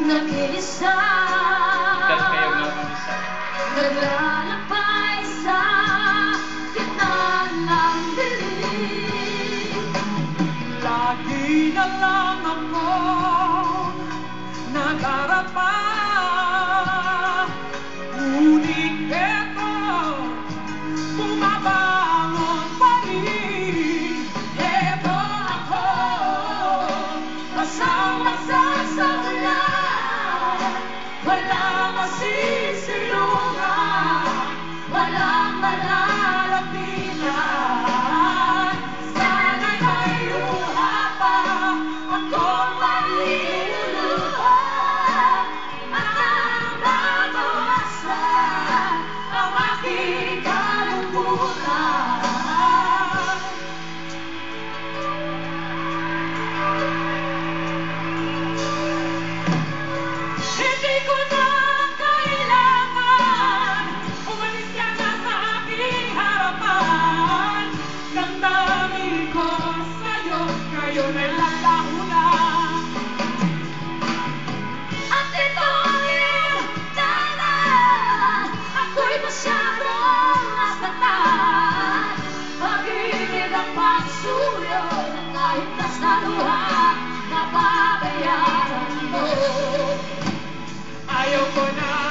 nag-iisa, naglalakbay sa gitna ng dilim. Lagi na lang ako nadarapa, ngunit eto bumabangon pa rin. Eto ako, basang-basa sa ulan, walang masisilungan, walang malalapitan. Sana'y may luha pa akong maliluluha, at ang babawasan ang aking kalungkutan. Hindi ko na kailangan umalis ka na sa aking harapan. Damdamin ko sa'yo, ngayon ay lalaho na. At ito ang iyong dahilan, ako'y masyadong nasaktan. Pag-ibig ang pagsulong, kahit nasa luha, nababayaran mo. Ayaw ko na